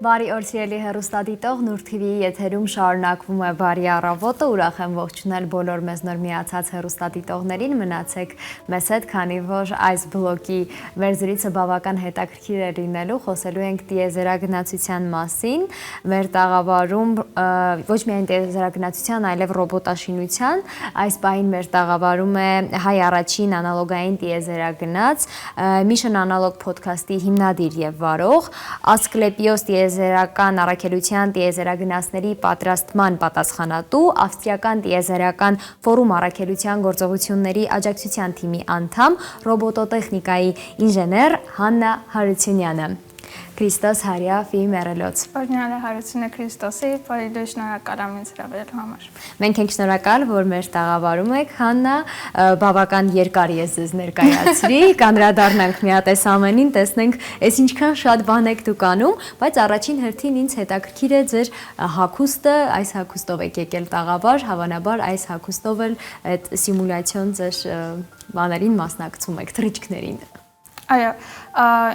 Բարի օր սիրելի հեռուստադիտող, Նուր TV-ի եթերում շարունակվում է Բարի առավոտը, ուրախ եմ ողջունել բոլոր մեզ նոր միացած հեռուստադիտողներին, մնացեք մեզ հետ, քանի որ այս բլոկի վերզրույցը բավական հետաքրքիր է լինելու, խոսելու ենք տիեզերագնացության մասին, մեր տաղավարում ոչ միայն տիեզերագնացության, այլև ռոբոտաշինության, այս պահին մեր տաղավարում է հայ առաջին անալոգային տիեզերագնաց, Mission Analog Podcast-ի հիմնադիր եւ վարող, Ասկլեպիոս տիեզերական առաքելության տիեզերագնացների պատրաստման պատասխանատու, ավստրիական տիեզերական ֆորում առաքելության գործողությունների աջակցության թիմի անդամ, ռոբոտոտեխնիկայի ինժեներ Հաննա Հարությունյանը։ Քրիստոս Հարյա Ֆի Մերելոց։ Օրհնյալ Հարությունը Քրիստոսի, բարի շնորհակալ եմ ինձ հրավիրելու համար։ Մենք ենք շնորհակալ, որ մեր տաղավարում եք, Հաննա, բավական երկար ես ձեզ ներկայացրի, կանդրադառնանք մի հատ այս ամենին, տեսնենք, այս ինչքան շատ բան եք դուք անում, բայց առաջին հերթին ինձ հետաքրքիր է ձեր հագուստը, այս հագուստով եք եկել տաղավար, հավանաբար այս հագուստով էլ այդ սիմուլյացիոն ձեր բաներին մասնակցում եք, թռիչքներին։ Այո,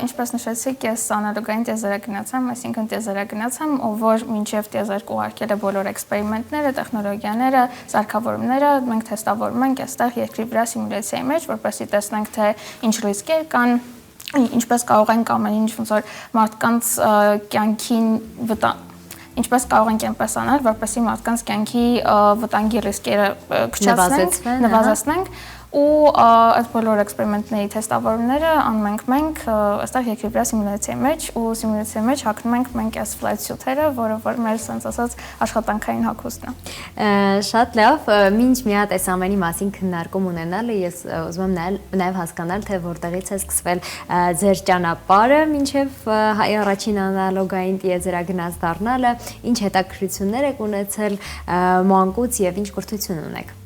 ինչպես նշեցիք, ես անալոգային տիեզերագնաց եմ, այսինքն տիեզերագնաց եմ, որ մինչև տիեզերք ուղարկել է բոլոր էքսպերիմենտները, տեխնոլոգիաները, սարքավորումները, մենք թեստավորում ենք այստեղ երկրի վրա սիմուլյացիայի մեջ, որպեսզի տեսնենք, թե ինչ ռիսկեր կան, ինչպես կարող ենք ամեն ինչ ոնց որ մարդկանց կյանքին ինչպես կարող ենք այնպես անել, որպեսզի մարդկանց կյանքի վտանգի ռիսկերը քչացնենք, նվազեցնենք ու այդ բոլոր էքսպերիմենտների թեստավորումները անում ենք մենք այստեղ երկրի վրա սիմուլյացիայի մեջ ու սիմուլյացիայի մեջ հագնում ենք մենք այս flight suit-երը, որը որ մեր sense ասած աշխատանքային հագուստն է։ Շատ լավ, մինչ մի հատ այս ամենի մասին քննարկում ունենալը ես ուզում եմ նաև հասկանալ, թե որտեղից է սկսվել ձեր ճանապարհը մինչև հայ առաջին անալոգային տիեզերագնաց դառնալը, ինչ հետաքրքրություններ եք ունեցել մանկուց եւ ինչ կրթություն ունեք։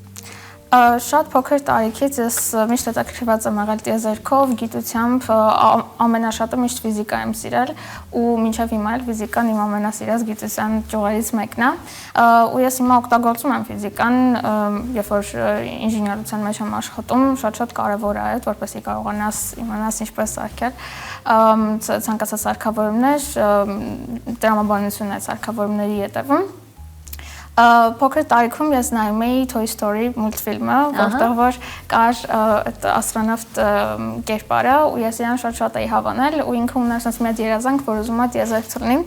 Շատ փոքր տարիքից ես միշտ հետաքրքրված եմ եղել տիեզերքով, գիտությամբ, ամենաշատը միշտ ֆիզիկա եմ սիրել ու մինչև հիմա էլ ֆիզիկան իմ ամենասիրած գիտության ճյուղերից մեկն է։ Ու ես հիմա օգտագործում եմ ֆիզիկան, երբ որ ինժեներության մեջ եմ աշխատում, շատ կարևոր է այդ, որպեսզի կարողանաս իմանաս ինչպես սարքել ցանկացած սարքավորումներ, տրամաբանությունն այդ սարքավորումների հետևում։ Փոքր տարիքում ես նայում էի Toy Story մուլտֆիլմը, որտեղ որ կար այդ աստրոնավտ կերպարը ու ես իրան շատ էի հավանել ու ինքը ուներ ասես մի հատ երազանք, որ ուզում է տիեզերք թռնի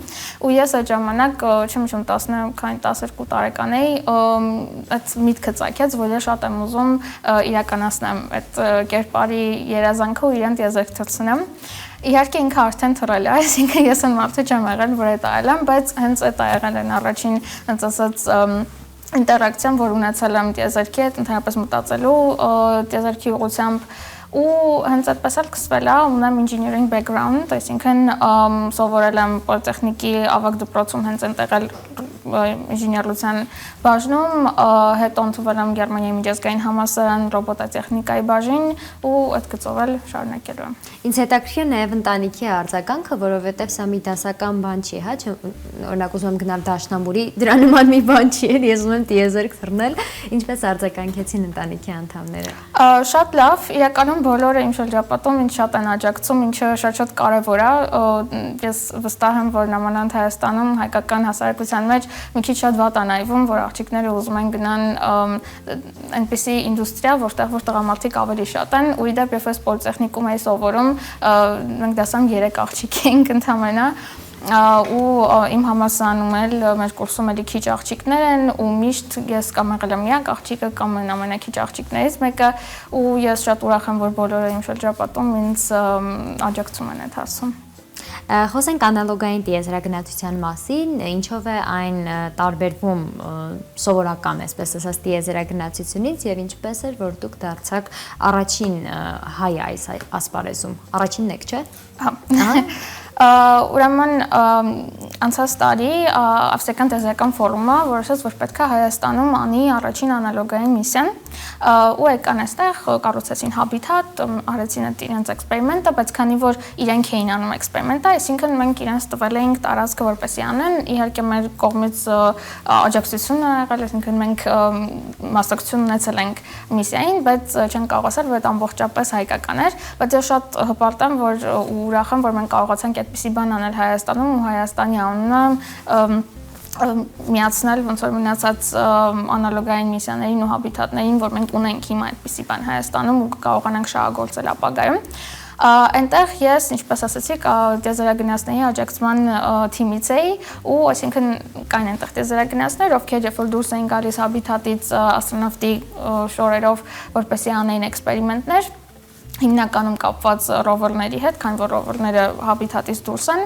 ու ես այդ ժամանակ չեմ 12 տարեկան էի, այդ միտքը ծագեց, որ ես շատ եմ ուզում իրականացնեմ այդ կերպարի երազանքը ու իրան տիեզերք թռցնեմ։ Իհարկե ինքը արդեն թռել է, այսինքն ես այն մարդը չեմ եղել, որ այդ այլ եմ, բայց հենց այդ եղել են առաջին հենց ասած ինտերակցիան, որ ունեցել եմ տիեզերքի հետ, ընդհանրապես մտածելու տիեզերքի ուղղությամբ ու հենց այդպես էլ սկսվել է, ունեմ engineering background, այսինքն սովորել եմ պոլիտեխնիկի ավագ դպրոցում հենց այնտեղ էլ ինժեներության բաժնում, հետո ընդունվել եմ Գերմանիայի միջազգային համալսարան ռոբոտատեխնիկայի բաժին ու այդ գծով էլ շարունակելու եմ։ Ինձ հետաքրքիր է նաև ընտանիքի արձագանքը, որովհետև սա մի դասական բան չի, հա, օրինակ ուզում եմ գնալ դաշնամուրի, դրա նման մի բան չի, ես ուզում եմ տիեզերք թռնել, ինչպես արձագանքեցին ընտանիքի անդամները։ Շատ լավ, իրականում բոլորը իմ շրջապատում ինձ շատ են աջակցում, ինչը շատ կարևոր է։ Ես վստահ եմ, որ նամանավանդ Հայաստանում հայկական հասարակության մեջ մի քիչ շատ վատ է նայվում, որ աղջիկները ուզում են գնան այնպիսի ինդուստրիա, որտեղ որ տղամարդիկ ավելի շատ են, ու իդեպ երբ ես պոլիտեխնիկում էի սովորում, մենք դասում 3 աղջիկ էինք ընդհանրապես ու իմ համալսարանում էլ մեր կուրսում էլի քիչ աղջիկներ են ու միշտ ես կամ եղել եմ միակ աղջիկը կամ ամենաքիչ աղջիկներից մեկը ու ես շատ ուրախ եմ, որ բոլորը իմ շրջապատում ինձ աջակցում են այդ հարցում։ Խոսենք անալոգային տիեզերագնացության մասին, ինչով է այն տարբերվում սովորական, այսպես ասած, տիեզերագնացությունից եւ ինչպես էր, որ դուք դարձաք առաջին հայ այս ասպարեզում, առաջինն եք, չէ՞։ Ահա։ Ուրեմն անցած տարի ավստրիական տիեզերական ֆորումը որոշեց, որ պետք է Հայաստանում անի առաջին անալոգային միսիան ու եկան այստեղ, կառուցեցին հաբիթատ, արեցին այդ իրենց էքսպերիմենտը, բայց քանի որ իրենք էին անում էքսպերիմենտը, այսինքն մենք իրենց տվել էինք տարածքը, որպեսզի անեն, իհարկե մեր կողմից աջակցություն է եղել, այսինքն մենք մասնակցություն ունեցել ենք միսիային, բայց չեն կարողացել, որ այդ ամբողջապես հայկական էր, բայց ես շատ հպարտ եմ, որ ուրախ եմ, որ մենք կարողացանք այդ այդպիսի բան անել Հայաստանում ու Հայաստանի անունը միացնել ոնց որ մնացած անալոգային միսիաներին ու հաբիտատներին, որ մենք ունենք հիմա այդպիսի բան Հայաստանում ու կարողանանք շահագործել ապագայում։ Այնտեղ ես, ինչպես ասացի, տիեզերագնացների աջակցման թիմից էի ու այսինքն կային այնտեղ տիեզերագնացներ, ովքեր երբ որ դուրս էին գալիս հաբիտատից աստրոնավտի շորերով, որպեսզի անեին էքսպերիմենտներ, հիմնականում կապված ռովերների հետ, քանի որ ռովերները հաբիտատից դուրս են,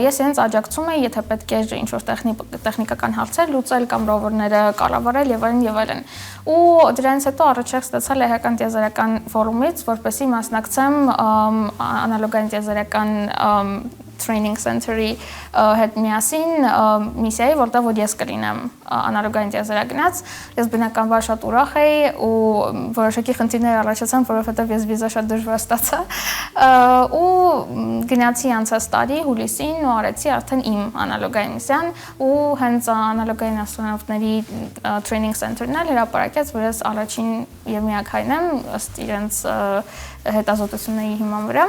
ես իրենց աջակցում եի, եթե պետք է ինչ-որ տեխնիկական հարցեր լուծել կամ ռովերները կառավարել եւ այլն եւ այլն։ Ու դրանից հետո առաջարկ ստացա Լեհական տիեզերական ֆորումից, որպեսզի մասնակցեմ անալոգային տիեզերական training center-ի հետ միասին միսիայի, որտեղ որ ես կլինեմ անալոգային տիեզերագնաց, ես բնականաբար շատ ուրախ էի ու որոշակի խնդիրներ առաջացան, որովհետև ես վիզա շատ դժվար ստացա ու գնացի անցած տարի հուլիսին ու արեցի արդեն իմ անալոգային միսիան ու հենց անալոգային աստրոնավտների training center-ն էլ հրապարակեց, որ ես առաջին եւ միակ հայրն եմ ըստ իրենց հետազոտությունների հիման վրա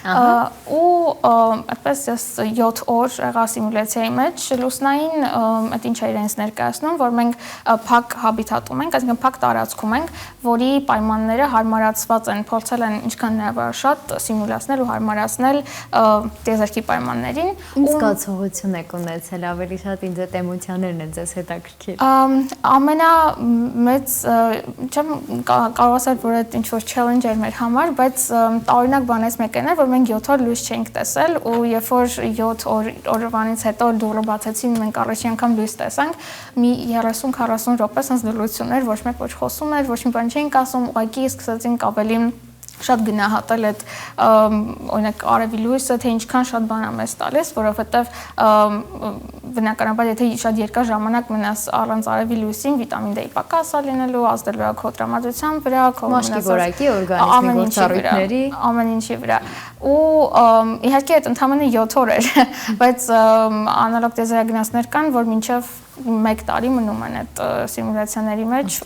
ու այդպես ես 7 օր եղա սիմուլյացիայի մեջ լուսնային, այդ ինչ է իրենց ներկայացնում, որ մենք փակ հաբիտատում ենք, այսինքն փակ տարածքում ենք, որի պայմանները հարմարացված են, փորձել են ինչքան հնարավոր շատ սիմուլացնել ու հարմարացնել տիեզերքի պայմաններին։ Ինչ զգացողություն եք ունեցել, ավելի շատ ինձ այդ էմոցիաներն են ձեզ հետաքրքիր։ Ամենամեծ չեմ կարող ասել, որ այդ ինչ որ challenge էր մեր համար, բայց տարօրինակ բանից մեկն է, որ մենք 7 օր լույս չենք տեսել ու երբ որ 7 օրվանից հետո դուրը բացեցին մենք առաջին անգամ լույս տեսանք մի 30-40 րոպե sense դրություններ ոչ մեկ ոչ խոսում էր ոչ մի բան չէինք ասում ուղղակի սկսեցինք ավելի շատ գնահատել այդ օրինակ արևի լույսը թե ինչքան շատ բան է մեզ տալիս որովհետև բնականաբար եթե շատ երկար ժամանակ մնաս առանց արևի լույսին վիտամին D-ի պակաս է լինելու ազդելու է քո տրամադրության վրա քո մաշկի որակի օրգանիզմի գործառույթների ամեն ինչի վրա ու իհարկե այդ ընդամենը 7 օր էր բայց անալոգ տիեզերագնացներ կան որ մինչև 1 տարի մնում են այդ սիմուլյացիաների մեջ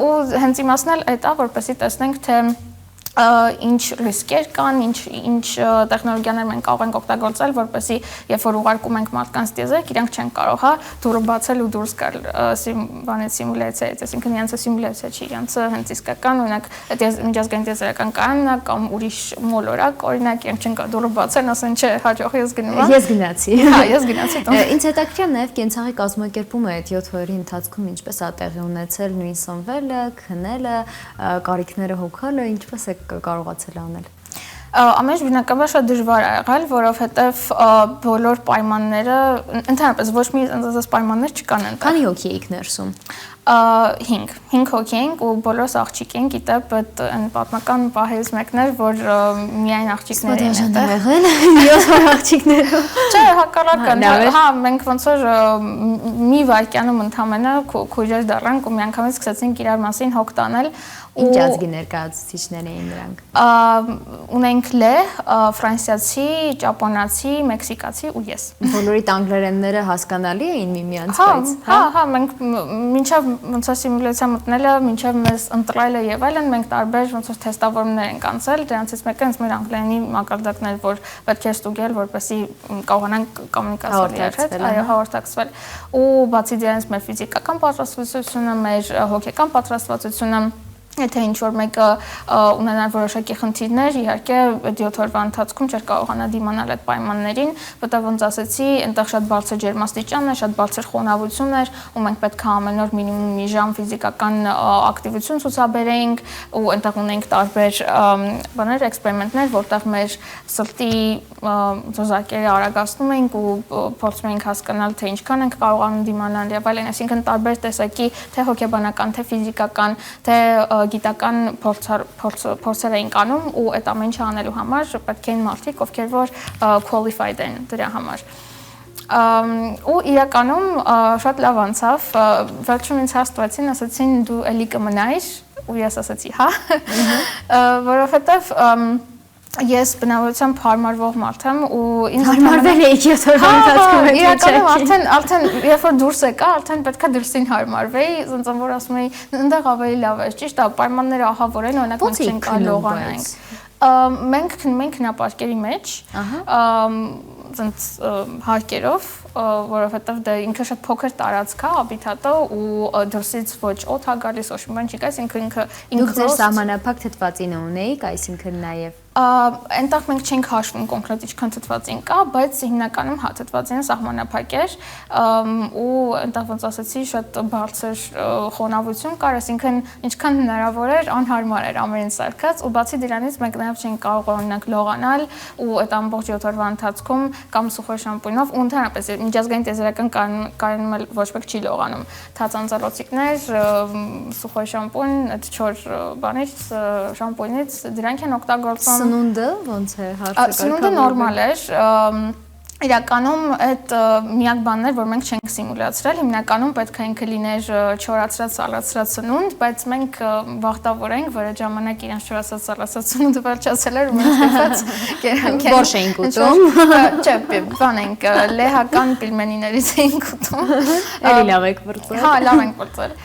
ու հենց իմացն էլ այդ է որպեսզի տեսնենք թե ինչ ռիսկեր կան, ինչ տեխնոլոգիաներ մենք կարող ենք օգտագործել, որպեսզի երբ որ ուղարկում ենք մարդկանց տիեզերք, իրանք չեն կարող հա դուրը բացել ու դուրս գալ սիմուլյացիայից, այսինքն իրենց սիմուլյացիա չի, իրենց հենց իսկական, օրինակ միջազգային տիեզերական կայանն է կամ ուրիշ մոլորակ, օրինակ իրենք չեն կարող դուրը բացել, ասեն չէ, հաջող ես գնում եմ։ Ես գնացի։ Հա, ես գնացի տուն։ Ինձ հետաքրքիր նաև կենցաղի կազմակերպումը այդ 7 օրերի ընթացքում ինչպես է տեղի ունեցել, նույն սնվելը, քնելը, կարիքները հոգալը, ինչպես է կարողացել անել։ Ամենից բնականաբար շատ դժվար է եղել, որովհետև բոլոր պայմանները, ընդհանրապես ոչ մի այնպես պայմաններ չկան այնտեղ։ Քանի հոգի էիք ներսում։ 5 հոգի ենք ու բոլորս աղջիկ ենք, գիտեմ, այդ պատմական պահից մեկն էր, որ միայն աղջիկներ են այնտեղ։ 7 աղջիկներով։ Չէ, հակառակը, հա, մենք ոնց որ մի վայրկյանում ընդամենը քույրեր դառանք ու միանգամից սկսեցինք իրար մասին հոգ տանել։ Ինչ ազգի ներկայացուցիչներ էին նրանք։ Ունենք լեհ, ֆրանսիացի, ճապոնացի, մեքսիկացի ու ես։ Բոլորիդ անգլերենները հասկանալի էին միմյանց, բայց հա, մենք մինչև ոնց է սիմուլյացիա մտնելը, մինչև մեզ ընտրելը եւ այլն, մենք տարբեր ոնց որ թեստավորումներ ենք անցել, դրանցից մեկը հենց մեր անգլերենի մակարդակն էր, որ պետք է ստուգել, որպեսզի կարողանանք կոմունիկացիալ իրար հետ, այո, հաղորդակցվել։ Ու բացի դրանից մեր ֆիզիկական պատրաստվածությունը, մեր հոգեկան պատրաստվածությունը Եթե ինչ-որ մեկը ունենար որոշակի խնդիրներ, իհարկե 7 օրվա ընթացքում չէր կարողանա դիմանալ այդ պայմաններին, որտեղ ոնց ասեցի, այնտեղ շատ բարձր ջերմաստիճան է, շատ բարձր խոնավություն էր, ու մենք պետք է ամեն օր մինիմում մի ժամ ֆիզիկական ակտիվություն ցուցաբերեինք, ու այնտեղ ունենք տարբեր բաներ, էքսպերիմենտներ, որտեղ մեր սրտի զոզակերը արագացնում էինք ու փորձում էինք հասկանալ, թե ինչքան ենք կարողանում դիմանալ եւ այլն, այսինքն տարբեր տեսակի թե հոգեբանական, թե ֆիզիկական, թե գիտական փորձեր էին անում ու այդ ամեն ինչը անելու համար պետք էին մարդիկ, ովքեր որ qualified են դրա համար։ Ու իրականում շատ լավ անցավ, վերջում ինձ հաստատեցին, ասացին դու էլի կմնայիր, ու ես ասացի հա, որովհետև ես բնավորությամբ հարմարվող մարդ եմ ու ինձ հարմարվել էի 7 օրվա ընթացքում։ Իրականում արդեն երբ որ դուրս եկա, արդեն պետքա դրսին հարմարվեի, ոնց որ ասում էի, այնտեղ ավելի լավ է, ճիշտ է, պայմանները ահավոր են, օրինակ մենք չենք կարող անենք։ Մենք քնապարկերի մեջ, ցենց հարկերով, որովհետև դա ինքը շատ փոքր տարածք է, աբիթատը ու դրսից ոչ օդ է գալիս, ոչ մի բան չի գալիս, ինքը Դուք ձեր սահմանափակ թթվածինը ունեիք, այսինքն նաև Այնտեղ մենք չենք հաշվում կոնկրետ ինչքան թթվածին կա, բայց հիմնականում հա թթվածինը սահմանափակ էր ու այնտեղ ոնց ասացի շատ բարձր խոնավություն կար, այսինքն ինչքան հնարավոր էր անհարմար էր ամեն ինչ սարքած ու բացի դրանից մենք նաև չենք կարող օրինակ լողանալ ու այդ ամբողջ 7 օրվա ընթացքում կամ սուխոյ շամպունով ու ընդհանրապես միջազգային տիեզերական կայանում էլ ոչ մեկ չի լողանում թացանցալոցիկներ, սուխոյ շամպուն, այդ 4 բաներից շամպունից դրանք են օգտագործվում Սնունդը ոնց է հարցը Սնունդը նորմալ էր իրականում այդ միակ բանն էր, որ մենք չենք սիմուլյացրել, հիմնականում պետք է ինքը լիներ չորացրած, սալացրած սնունդ, բայց մենք բախտավոր ենք, որ այդ ժամանակ իրենց չորացած, սալացրած սնունդը վերջացել էր ու մենք ստիպված կերանք Բորշ էինք ուտում։ Չէ, բան ենք, լեհական պիլմենիներից էինք ուտում։ Էլի լավ եք բրծել։ Հա, լավ ենք բրծել։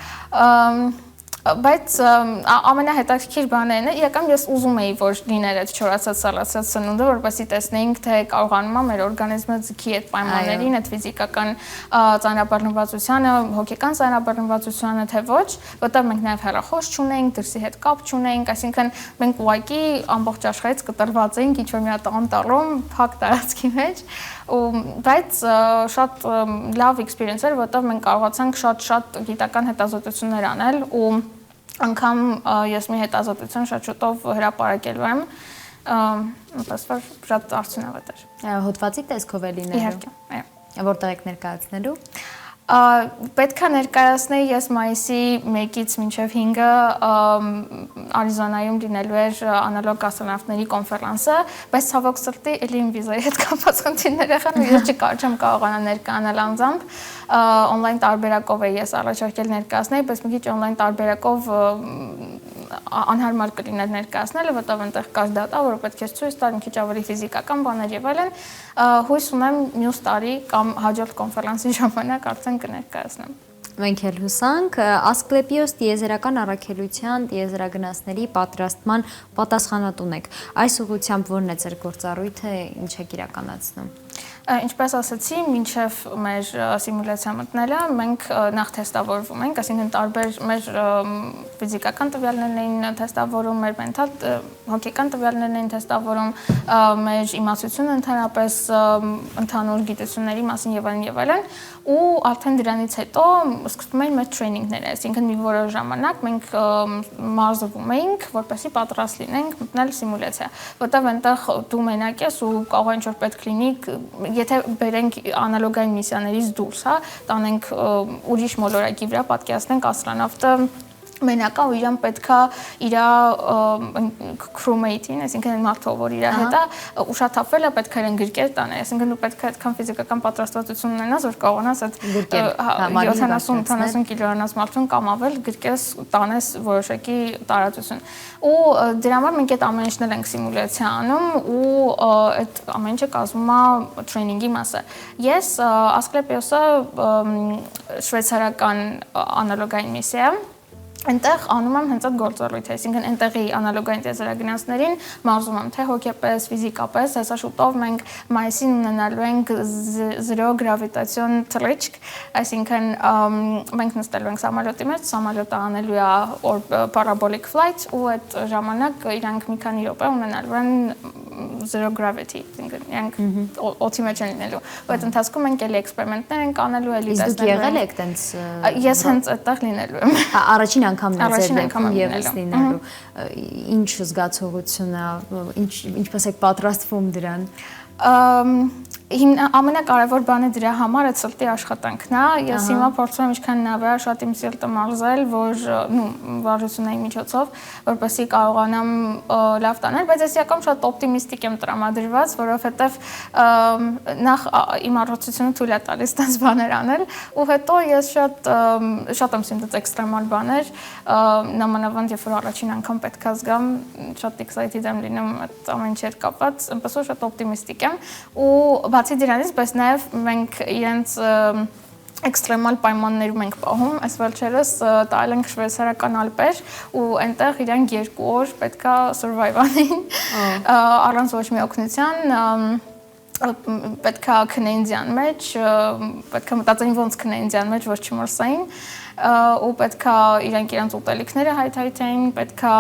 Բայց ամենահետաքրքիր բաներն է, իրական ես ուզում էի, որ լիներ այդ չորացած սալացած սնունդը, որպեսզի տեսնեինք, թե կարողանում է մեր օրգանիզմը ձգի այդ պայմաններին, այդ ֆիզիկական ծանրաբեռնվածությանը, հոգեկան ծանրաբեռնվածությանը, թե ոչ, որտեղ մենք նաև հեռախոս չունեինք, դրսի հետ կապ չունեինք, այսինքն մենք ուղղակի ամբողջ աշխարհից կտրված էինք ինչ-որ մի հատ անտառում, փակ տարածքի մեջ, բայց շատ լավ էքսպերիենս էր, որտեղ մենք կարողացանք շատ գիտական հետազոտություններ անել ու անգամ ես մի հետազոտություն շատ շուտով հրապարակելու եմ, այնպես որ շատ արդյունավետ էր։ Հոդվածի տեսքով է լինելու։ Իհարկե, այո։ Որտեղ եք ներկայացնելու։ Պետք է ներկայացնեի ես մայիսի 1-ից մինչև 5-ը Արիզոնայում լինելու էր անալոգ աստրոնավտների կոնֆերանսը, բայց ցավոք սրտի էլի իմ վիզայի հետ կապված խնդիրներ եղան ու ես չեմ կարողանա ներկայանալ անձամբ on-line տարբերակով էի ես առաջարկել ներկայացնել, բայց մի քիչ on-line տարբերակով անհարմար կլիներ ներկայացնելը, որտեղ այնտեղ կար դատա, որը պետք է ցույց տալ մի քիչ ավելի ֆիզիկական բաներ եւ այլն, հույս ունեմ մյուս տարի կամ հաջորդ կոնֆերանսի ժամանակ արդեն կներկայացնեմ։ Մենք էլ հուսանք Ասկլեպիոս տիեզերական առաքելության տիեզերագնացների պատրաստման պատասխանատուն եք։ Այս ուղղությամբ ո՞րն է ձեր գործառույթը, ինչ եք իրականացնում։ Ինչպես ասացի, մինչև մեր սիմուլյացիա մտնելը մենք նախ թեստավորվում ենք, այսինքն տարբեր մեր ֆիզիկական տվյալներն էին թեստավորում, մեր մենթալ հոգեկան տվյալներն էին թեստավորում, մեր իմացությունը ընդհանրապես ընդհանուր գիտությունների մասին եւ այլն, ու արդեն դրանից հետո սկսվում էին մեր տրեյնինգները, այսինքն մի որոշ ժամանակ մենք մարզվում էինք, որպեսզի պատրաստ լինենք մտնել սիմուլյացիա, որտեղ այնտեղ դու մենակ ես ու կարող է ինչ-որ պետք լինի եթե բերենք անալոգային միսիաներից դուրս, հա, տանենք ուրիշ մոլորակի վրա, պատկերացնենք աստրոնավտը մենակա ու իրան պետքա իր crewmate-ին, այսինքն մարդով, որ իր հետ է, ուշաթափվել է, պետք է գրկեր տանել, այսինքն դու պետք է այդքան ֆիզիկական պատրաստվածություն ունենաս, որ կարողանաս այդ 70-80 կիլոգրամանոց մարդուն կամ ավել գրկես տանես որոշակի տարածություն։ Ու դրա համար մենք այդ ամեն ինչն ենք սիմուլյացիա անում ու այդ ամեն ինչը կազմում է տրեյնինգի մասը։ Ես Ասկլեպիոսը շվեյցարական անալոգային միսիա Այնտեղ անում եմ հենց այդ գործառույթը, այսինքն այնտեղի անալոգային տիեզերագնացներին մարզում եմ թե հոգեպես, ֆիզիկապես, հեսա շուտով մենք մայիսին ունենալու ենք զրո գրավիտացիոն թռիչք, այսինքն մենք նստելու ենք սամոլյոտի մեջ, սամոլյոտը անելու է parabolic flight ու այդ ժամանակ իրանք մի քանի րոպե ունենալու են zero gravity, այսինքն իրանք օդի մեջ են լինելու։ Ու այդ ընթացքում մենք էլի էքսպերիմենտներ ենք անելու, էլի տեսնելու։ Իսկ դուք եղել եք տենց Ես հենց այդտեղ լինելու եմ։ Առաջին անգամն է ձեր անգամ եւս լինելու։ Ինչ զգացողություն է, ինչպես եք պատրաստվում դրան։ Ամենակարևոր բանը դրա համար այդ սրտի աշխատանքն է։ Ես հիմա փորձում եմ ինչքան հնարավոր շատ իմ սիրտը մարզել, որ վարժությունների միջոցով, որպեսզի կարողանամ լավ տանել, բայց ես իրական շատ օպտիմիստիկ եմ տրամադրված, որովհետև նախ իմ առողջությունը թույլ է տալիս այդպես բաներ անել, ու հետո ես շատ եմ սիրում էքստրեմալ բաներ, նամանավանդ երբ որ առաջին անգամ պետք է զգամ, շատ excited եմ լինում այդ ամեն ինչի հետ կապված, այնպես որ շատ օպտիմիստիկ եմ ու բացի դրանից, բայց նաև մենք իրենց էքստրեմալ պայմաններում ենք պահում, այս վերջերս տալ ենք շվեյցարական ալպեր ու այնտեղ իրանք 2 օր պետքա survive անեն առանց ոչ մի օգնության պետքա քնեին ձյան մեջ, պետքա մտածեին ոնց քնեին ձյան մեջ, ոչ չմորսային ու պետքա իրանք ուտելիքները հայթայթեին, պետքա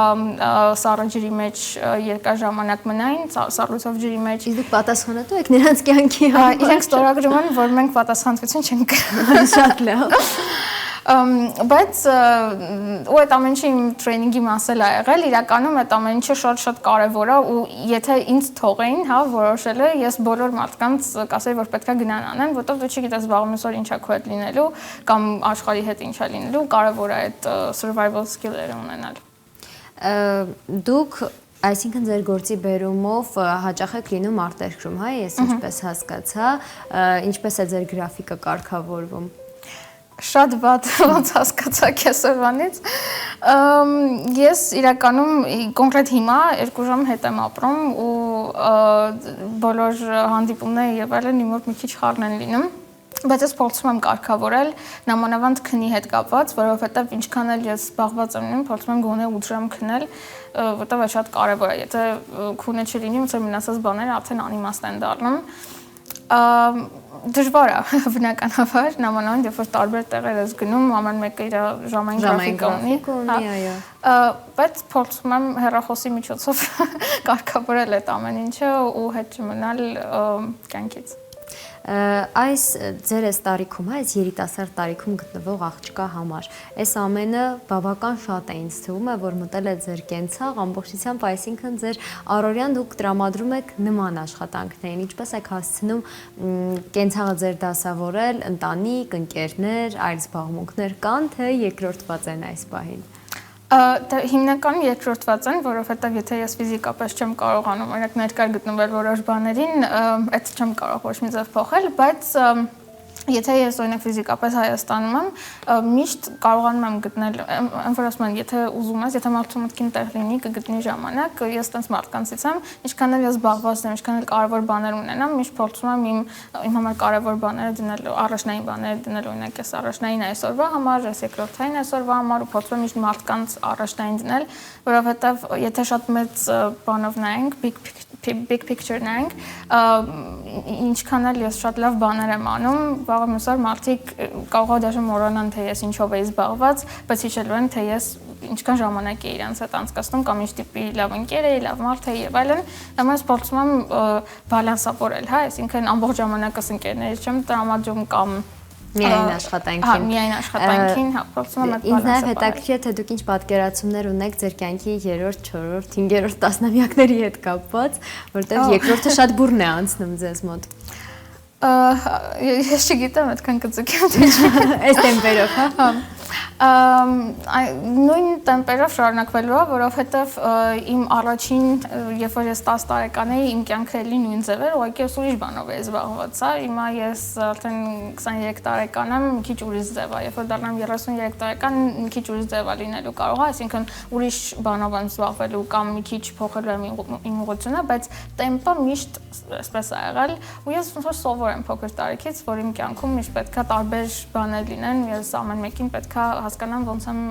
սառը ջրի մեջ երկար ժամանակ մնային, սառույցով ջրի մեջ։ Իսկ դուք պատասխանատու եք նրանց կյանքի համար։ Իրենք ստորագրում են, որ մենք պատասխանատվություն չենք կրում։ Շատ լավ։ Բայց ու այդ ամեն ինչը իմ տրեյնինգի մասել է եղել, իրականում այդ ամեն ինչը շատ կարևոր է ու եթե ինձ թողեին, հա, որոշելը, ես բոլոր մարդկանց կասեի, որ պետքա գնան անեն, որովհետև դու չգիտես վաղը որ ինչա քո հետ լինելու կամ աշխարհի հետ ինչա լինելու, կարևոր է այդ survival skill-երը ունենալ։ Դուք Այսինքն ձեր գործի բերումով հաճախ եք լինում արտերկրում, հա, ես ինչպես հասկացա, ինչպես է ձեր գրաֆիկը կարգավորվում։ Շատ վատ ոնց հասկացա կեսովանից։ Ես իրականում կոնկրետ հիմա 2 ժամ հետ եմ ապրում ու բոլոր հանդիպումները եւ այլն իմ մոտ մի քիչ խառն են լինում։ Բայց ես փորձում եմ կարգավորել նամանավանդ քնի հետ կապված, որովհետև ինչքան էլ ես զբաղված եմ լինում, փորձում եմ գոնե 8 ժամ քնել, որտեղ շատ կարևոր է։ Եթե քունը չլինի, ոնց որ մնացած բաները արդեն անիմաստ են դառնում։ Դժվար է բնականաբար, նամանավանդ երբ որ տարբեր տեղեր ես գնում, ամեն մեկը իր ժամային գրաֆիկը ունի, այո։ Բայց փորձում եմ հեռախոսի միջոցով կարգավորել այդ ամեն ինչը ու հետ չմնալ կյանքից։ Այս ձեր այս տարիքում, այս երիտասարդ տարիքում գտնվող աղջկա համար, այս ամենը բավական շատ է ինձ թվում է, որ մտել է ձեր կենցաղ ամբողջությամբ, այսինքն ձեր առօրյան դուք տրամադրում եք նման աշխատանքներին, ինչպես եք հասցնում կենցաղը ձեր դասավորել, ընտանիք, ընկերներ, այլ զբաղմունքներ կան, թե երկրորդված են այս պահին։ Հիմնականում երկրորդված են, որովհետև եթե ես ֆիզիկապես չեմ կարողանում օրինակ ներկայ գտնվել որոշ բաներին, այդ չեմ կարող ոչ մի ձև փոխել, բայց եթե ես օրինակ ֆիզիկապես Հայաստանում եմ, միշտ կարողանում եմ գտնել, այն որ ասում են, եթե ուզում ես, եթե մարդու մտքին տեղ լինի, կգտնի ժամանակ, ես տենց մարդկանցից եմ, ինչքան էլ ես զբաղված եմ, ինչքան էլ կարևոր բաներ ունենամ, միշտ փորձում եմ իմ համար կարևոր բաները դնել, առաջնային բաները դնել, օրինակ ես առաջնային այսօրվա համար, ես երկրորդային այսօրվա համար ու փորձում եմ միշտ մարդկանց առաջնային դնել, որովհետև եթե շատ մեծ բանով նայենք, big picture նայենք, ինչքան էլ ես շատ լավ բաներ եմ անում, վաղը մյուսօր մարդիկ կարող է դաշը մոռանան, թե ես ինչով էի զբաղված, բայց հիշելու են, թե ես ինչքան ժամանակ էի իրանց հետ անցկացնում կամ ինչ տիպի լավ ընկեր էի, լավ մարդ էի եւ այլն, համաս փորձում եմ բալանսավորել, հա, այսինքն ամբողջ ժամանակս ընկերներից չեմ տրամադրում կամ միայն աշխատանքին։ Հա, միայն աշխատանքին, հա, փորձում եմ այդ բալանսը։ Ինձ նաև հետաքրքիր է, թե դուք ինչ պատկերացումներ ունեք ձեր կյանքի 3-րդ, 4-րդ, 5-րդ տասնամյակների հետ կապված, որտեղ երկրորդը շատ բուրն է անցնում ձեզ մոտ։ Ես չգիտեմ, այդքան կծուկեմ թե այս տեմպերով, հա։ Նույն տեմպերով շարունակվելու է, որովհետև իմ առաջին, երբ որ ես 10 տարեկան էի, իմ կյանքը էլի նույն ձև էր, ուղղակի ես ուրիշ բանով էի զբաղված, հա, հիմա ես արդեն 23 տարեկան եմ, մի քիչ ուրիշ ձև է, երբ որ դառնամ 33 տարեկան, մի քիչ ուրիշ ձև է լինելու կարող է, այսինքն ուրիշ բանով եմ զբաղվելու կամ մի քիչ փոխելու եմ իմ ուղղությունը, բայց տեմպը միշտ այսպես է եղել, ու ես ոնց որ սովոր եմ փոքր տարիքից, որ իմ կյանքում միշտ պետքա տարբեր բաներ լինեն, ես ամեն մեկին պետքա հասկանամ ոնց եմ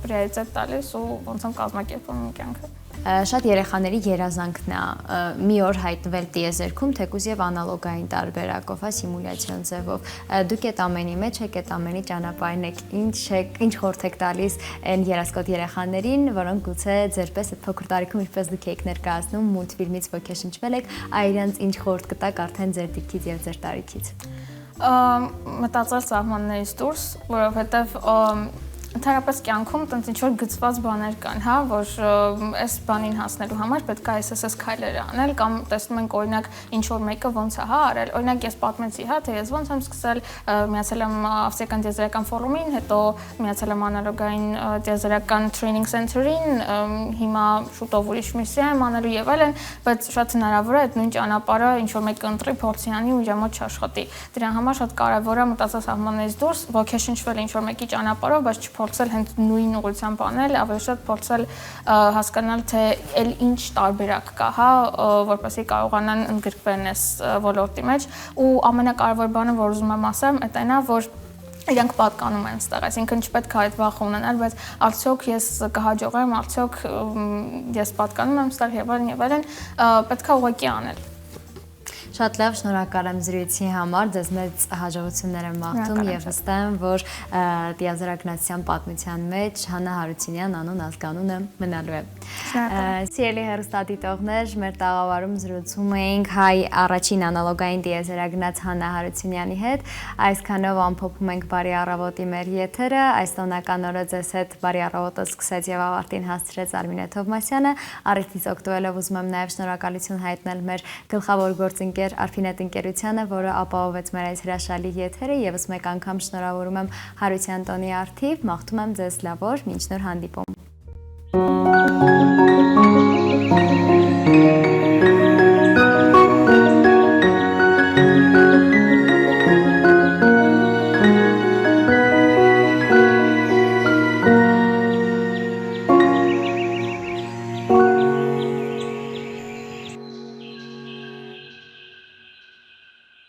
պրիորիտետ տալիս ու ոնց եմ կազմակերպում իմ կյանքը։ Շատ երեխաների երազանքն է մի օր հայտնվել տիեզերքում, թեկուզ եւ անալոգային տարբերակով, հա, սիմուլյացիոն ձևով։ Դուք այդ ամենի մեջ եք, այդ ամենի ճանապարհին եք, ինչ խորհուրդ եք տալիս այն երասկոտ երեխաներին, որոնք գուցե ձերպես այդ փոքր տարիքում ինչպես դուք եք ներկայացնում, մուլտֆիլմից ոգեշնչվել եք, այրանց ինչ խորհուրդ կտաք արդեն ձեր դիրքից եւ ձեր տարիքից։ Մտածել սահմաններից դուրս, որովհետև Ընդհանրապես կյանքում տենց ինչ-որ գծված բաներ կան, հա, որ այս բանին հասնելու համար պետք է այս քայլեր անել կամ տեսնում ենք օրինակ ինչ-որ մեկը ոնց է, հա, արել։ Օրինակ ես պատմեցի, հա, թե ես ոնց եմ սկսել, միացել եմ ավստրիական տիեզերական ֆորումին, հետո միացել եմ անալոգային տիեզերական training center-ին, հիմա շուտով ուրիշ միսիա եմ անելու եւ այլն, բայց շատ հնարավոր է այդ նույն ճանապարհը ինչ-որ մեկը ընտրի, փորձի անի ու իր մոտ չաշխատի։ Դրա համար շատ կարեւոր է մտածել սահմաններից դուրս, ոգեշնչվել ինչ-որ մեկի ճանապարհով, բայց փորձել հենց նույն ուղղությամբ անել, ավելի շատ փորձել հասկանալ, թե էլ ինչ տարբերակ կա, հա, որպեսզի կարողանան ընդգրկվեն այս ոլորտի մեջ ու ամենակարևոր բանը, որ ուզում եմ ասեմ, այդ այն է, որ իրենք պատկանում են ստեղ, այսինքն չպետք է այդ վախը ունենալ, բայց արդյոք ես կհաջողեմ, արդյոք ես պատկանում եմ ստեղ եւ այլն, պետք է ուղղակի անել։ Շատ լավ, շնորհակալ եմ զրույցի համար, ձեզ մեծ հաջողություններ եմ մաղթում եւ վստահ եմ, որ Տիեզերագնացության պատմության մեջ Հաննա Հարությունյան անուն ազգանունը մնալու է։ Սիրելի հեռուստադիտողներ, մեր տաղավարում զրուցում էինք հայ առաջին անալոգային տիեզերագնաց Հաննա Հարությունյանի հետ։ Այսքանով ամփոփում ենք բարի առավոտի մեր եթերը։ Այս տոնական օրը ձեզ հետ բարի առավոտը սկսեց եւ ավարտին հասցրեց Արմինե Թովմասյանը։ Առիթից օգտվելով ուզում եմ նաեւ շնորհակալություն հայտնել մեր գլխավոր գործընկեր Արփինետ ընկերությանը, որը ապահովեց մեր այս հրաշալի եթերը, եւս մեկ անգամ շնորհավորում եմ Հարության տոնի առթիվ, մաղթում եմ ձեզ լավ օր, մինչ նոր հանդիպում։